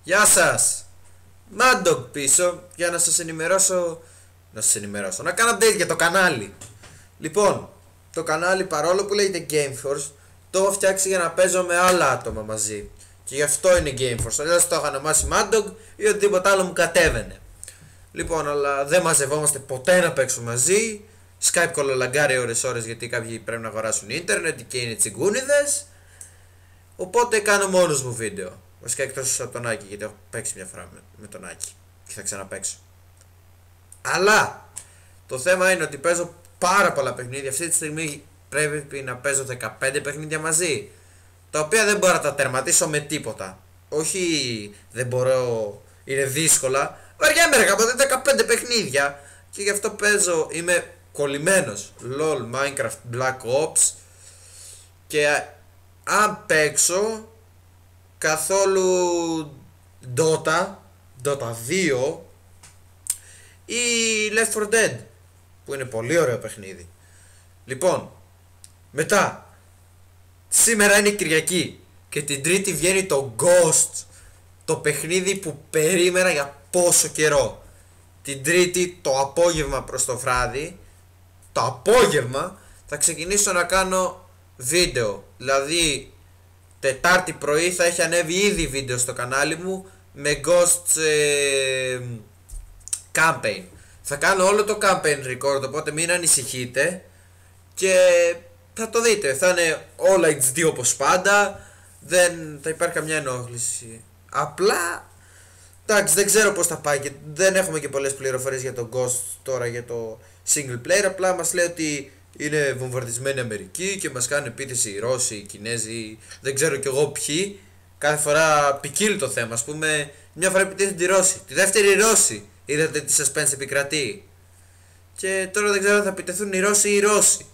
Γεια σας! Mad Dog πίσω για να σας ενημερώσω. Να κάνω update για το κανάλι. Λοιπόν, το κανάλι παρόλο που λέγεται Gameforce, το έχω φτιάξει για να παίζω με άλλα άτομα μαζί. Και γι' αυτό είναι Gameforce. Αλλιώς το έχω ονομάσει Mad Dog ή οτιδήποτε άλλο μου κατέβαινε. Λοιπόν, αλλά δεν μαζευόμαστε ποτέ να παίξουμε μαζί. Skype κολολαγκάρει ώρες γιατί κάποιοι πρέπει να αγοράσουν ίντερνετ και είναι τσιγκούνιδες. Οπότε κάνω μόνος μου βίντεο. Βασικά εκτός από τον Άκη, γιατί έχω παίξει μια φορά με τον Άκη και θα ξαναπαίξω. Αλλά το θέμα είναι ότι παίζω πάρα πολλά παιχνίδια. Αυτή τη στιγμή πρέπει να παίζω 15 παιχνίδια μαζί, τα οποία δεν μπορώ να τα τερματίσω με τίποτα. Όχι, δεν μπορώ, είναι δύσκολα. Βαριέμαι ρε κάποτε 15 παιχνίδια και γι' αυτό παίζω, είμαι κολλημένος. LOL, Minecraft, Black Ops και αν παίξω καθόλου Dota 2 ή Left 4 Dead, που είναι πολύ ωραίο παιχνίδι. Λοιπόν, μετά σήμερα είναι η Κυριακή και την Τρίτη βγαίνει το Ghost, το παιχνίδι που περίμενα για πόσο καιρό. Την Τρίτη το απόγευμα προς το βράδυ, το απόγευμα θα ξεκινήσω να κάνω βίντεο. Δηλαδή Τετάρτη πρωί θα έχει ανέβει ήδη βίντεο στο κανάλι μου με Ghost campaign. Θα κάνω όλο το campaign record, οπότε μην ανησυχείτε και θα το δείτε. Θα είναι όλα HD όπως πάντα, δεν θα υπάρχει καμιά ενόχληση. Απλά εντάξει, δεν ξέρω πως θα πάει και δεν έχουμε και πολλές πληροφορίες για το Ghost τώρα, για το single player. Απλά μας λέει ότι είναι βομβαρδισμένη Αμερική και μας κάνουν επίθεση οι Ρώσοι, οι Κινέζοι, δεν ξέρω κι εγώ ποιοι. Κάθε φορά ποικίλει το θέμα. Ας πούμε, μια φορά επιτίθενται οι Ρώσοι, τη δεύτερη οι Ρώσοι. Είδατε τι suspense επικρατεί. Και τώρα δεν ξέρω αν θα επιτεθούν οι Ρώσοι ή οι Ρώσοι.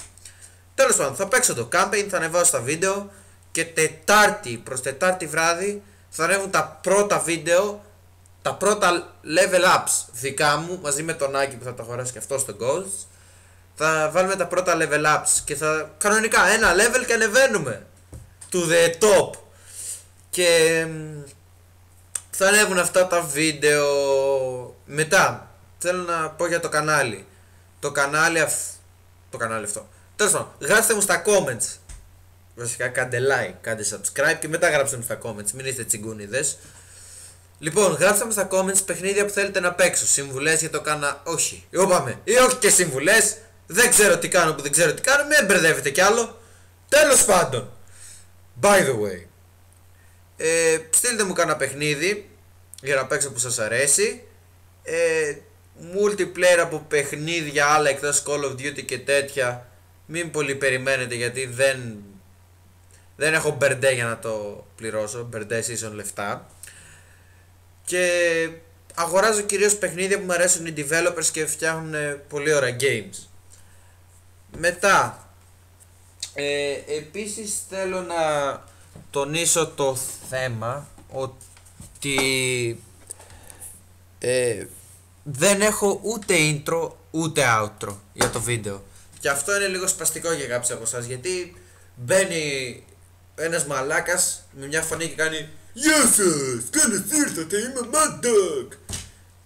Τέλος πάντων, θα παίξω το campaign, θα ανεβάσω τα βίντεο και Τετάρτη προς Τετάρτη βράδυ θα ανέβουν τα πρώτα βίντεο, τα πρώτα level ups δικά μου μαζί με τον Άκη που θα το αγοράσει και αυτό στο Ghost. Θα βάλουμε τα πρώτα level ups και θα κανονικά ένα level και ανεβαίνουμε to the top. Και θα ανέβουν αυτά τα βίντεο. Μετά θέλω να πω για το κανάλι. Το κανάλι αυτό. Τέλος πάντων, γράψτε μου στα comments. Βασικά κάντε like, κάντε subscribe και μετά γράψτε μου στα comments. Μην είστε τσιγκούνιδες. Λοιπόν, γράψτε μου στα comments παιχνίδια που θέλετε να παίξω. Συμβουλές για το κάνα. Όχι. Είπαμε. Ή όχι και συμβουλές. Δεν ξέρω τι κάνω που δεν ξέρω τι κάνω. Μην μπερδεύετε κι άλλο. Τέλος πάντων. By the way. Στείλτε μου κάνα παιχνίδι για να παίξω που σας αρέσει. Multiplayer από παιχνίδια άλλα εκτός Call of Duty και τέτοια. Μην πολύ περιμένετε γιατί δεν έχω μπερντέ για να το πληρώσω. Μπερντέ season λεφτά. Και αγοράζω κυρίως παιχνίδια που μου αρέσουν οι developers και φτιάχνουν πολύ ωραία games. Μετά επίσης θέλω να τονίσω το θέμα ότι δεν έχω ούτε intro ούτε outro για το βίντεο. Και αυτό είναι λίγο σπαστικό για κάποιους από εσάς, γιατί μπαίνει ένας μαλάκας με μια φωνή και κάνει «Γεια σας, καλώς ήρθατε, είμαι Mad Dog»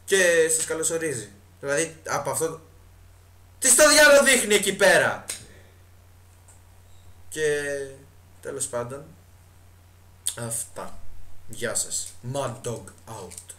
και σας καλωσορίζει. Δηλαδή από αυτό τι στο διάλογο δείχνει εκεί πέρα. Και τέλος πάντων αυτά. Γεια σας. Mad Dog out.